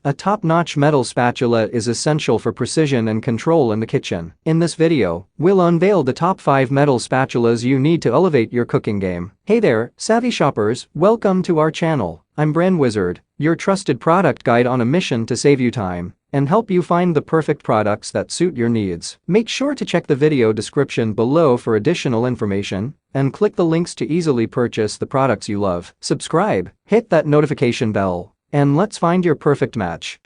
A top-notch metal spatula is essential for precision and control in the kitchen. In this video, we'll unveil the top 5 metal spatulas you need to elevate your cooking game. Hey there, savvy shoppers, welcome to our channel. I'm Brand Wizard, your trusted product guide on a mission to save you time and help you find the perfect products that suit your needs. Make sure to check the video description below for additional information and click the links to easily purchase the products you love. Subscribe, hit that notification bell, and let's find your perfect match.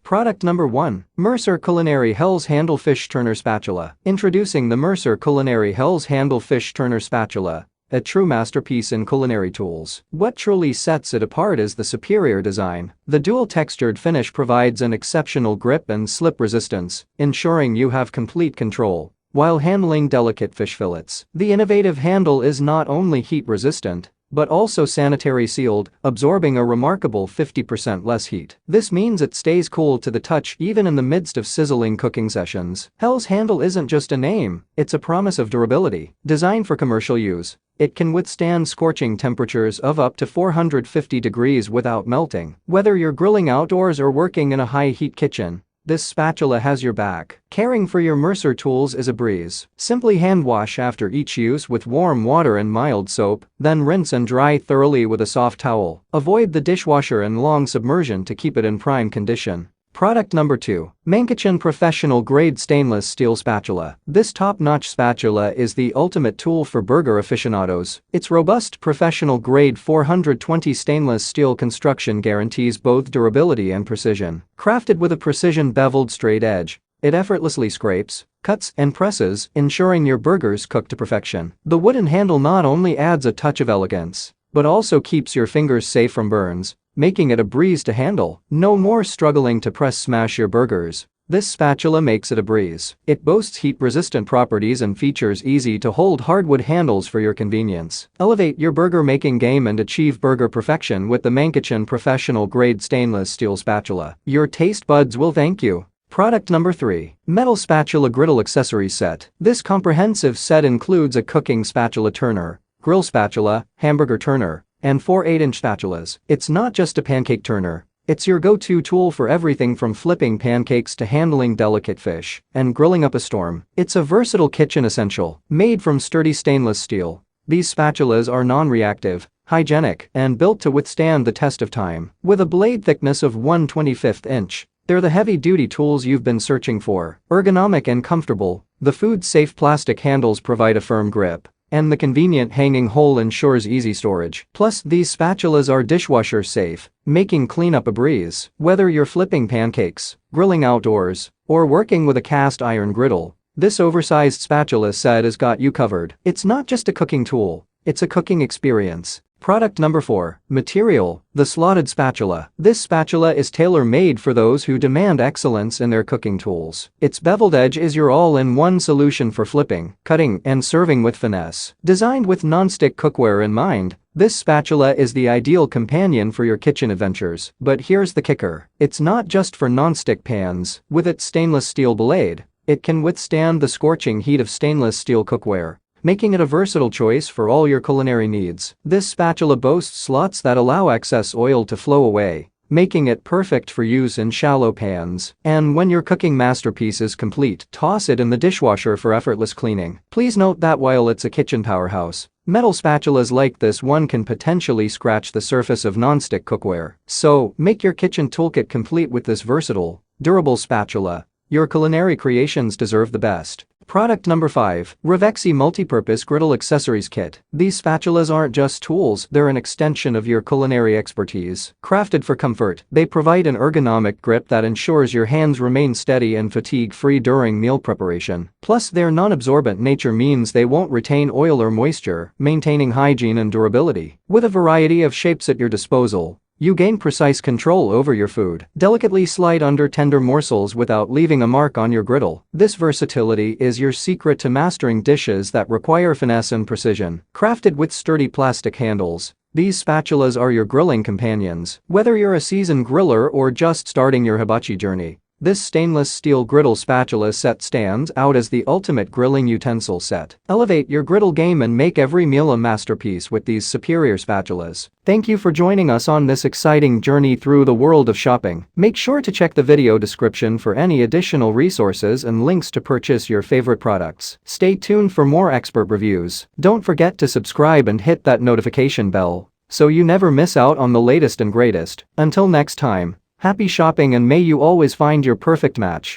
Product number 1. Mercer Culinary Hell's Handle Fish Turner Spatula. Introducing the Mercer Culinary Hell's Handle Fish Turner Spatula, a true masterpiece in culinary tools. What truly sets it apart is the superior design. The dual-textured finish provides an exceptional grip and slip resistance, ensuring you have complete control while handling delicate fish fillets. The innovative handle is not only heat-resistant, but also sanitary sealed, absorbing a remarkable 50% less heat. This means it stays cool to the touch even in the midst of sizzling cooking sessions. Hell's Handle isn't just a name, it's a promise of durability. Designed for commercial use, it can withstand scorching temperatures of up to 450 degrees without melting. Whether you're grilling outdoors or working in a high-heat kitchen, this spatula has your back. Caring for your Mercer tools is a breeze. Simply hand wash after each use with warm water and mild soap, then rinse and dry thoroughly with a soft towel. Avoid the dishwasher and long submersion to keep it in prime condition. Product number 2. MANNKITCHEN Professional Grade Stainless Steel Spatula. This top-notch spatula is the ultimate tool for burger aficionados. Its robust professional-grade 420 stainless steel construction guarantees both durability and precision. Crafted with a precision beveled straight edge, it effortlessly scrapes, cuts, and presses, ensuring your burgers cook to perfection. The wooden handle not only adds a touch of elegance, but also keeps your fingers safe from burns, making it a breeze to handle. No more struggling to smash your burgers. This spatula makes it a breeze. It boasts heat-resistant properties and features easy-to-hold hardwood handles for your convenience. Elevate your burger-making game and achieve burger perfection with the MANNKITCHEN Professional Grade Stainless Steel Spatula. Your taste buds will thank you. Product number 3. Metal Spatula Griddle Accessories Set. This comprehensive set includes a cooking spatula turner, grill spatula, hamburger turner, and 4 8-inch spatulas. It's not just a pancake turner, it's your go-to tool for everything from flipping pancakes to handling delicate fish and grilling up a storm. It's a versatile kitchen essential. Made from sturdy stainless steel, these spatulas are non-reactive, hygienic, and built to withstand the test of time. With a blade thickness of 1/25 inch, they're the heavy-duty tools you've been searching for. Ergonomic and comfortable, the food-safe plastic handles provide a firm grip, and the convenient hanging hole ensures easy storage. Plus, these spatulas are dishwasher safe, making cleanup a breeze. Whether you're flipping pancakes, grilling outdoors, or working with a cast iron griddle, this oversized spatula set has got you covered. It's not just a cooking tool, it's a cooking experience. Product number 4. Material. The Slotted Spatula. This spatula is tailor-made for those who demand excellence in their cooking tools. Its beveled edge is your all-in-one solution for flipping, cutting, and serving with finesse. Designed with non-stick cookware in mind, this spatula is the ideal companion for your kitchen adventures. But here's the kicker. It's not just for non-stick pans. With its stainless steel blade, it can withstand the scorching heat of stainless steel cookware, making it a versatile choice for all your culinary needs. This spatula boasts slots that allow excess oil to flow away, making it perfect for use in shallow pans. And when your cooking masterpiece is complete, toss it in the dishwasher for effortless cleaning. Please note that while it's a kitchen powerhouse, metal spatulas like this one can potentially scratch the surface of non-stick cookware. So, make your kitchen toolkit complete with this versatile, durable spatula. Your culinary creations deserve the best. Product number 5. Revexi Multipurpose Griddle Accessories Kit. These spatulas aren't just tools, they're an extension of your culinary expertise. Crafted for comfort, they provide an ergonomic grip that ensures your hands remain steady and fatigue-free during meal preparation. Plus, their non-absorbent nature means they won't retain oil or moisture, maintaining hygiene and durability. With a variety of shapes at your disposal, you gain precise control over your food. Delicately slide under tender morsels without leaving a mark on your griddle. This versatility is your secret to mastering dishes that require finesse and precision. Crafted with sturdy plastic handles, these spatulas are your grilling companions. Whether you're a seasoned griller or just starting your hibachi journey, This stainless steel griddle spatula set stands out as the ultimate grilling utensil set. Elevate your griddle game and make every meal a masterpiece with these superior spatulas. Thank you for joining us on this exciting journey through the world of shopping. Make sure to check the video description for any additional resources and links to purchase your favorite products. Stay tuned for more expert reviews. Don't forget to subscribe and hit that notification bell so you never miss out on the latest and greatest. Until next time, happy shopping and may you always find your perfect match.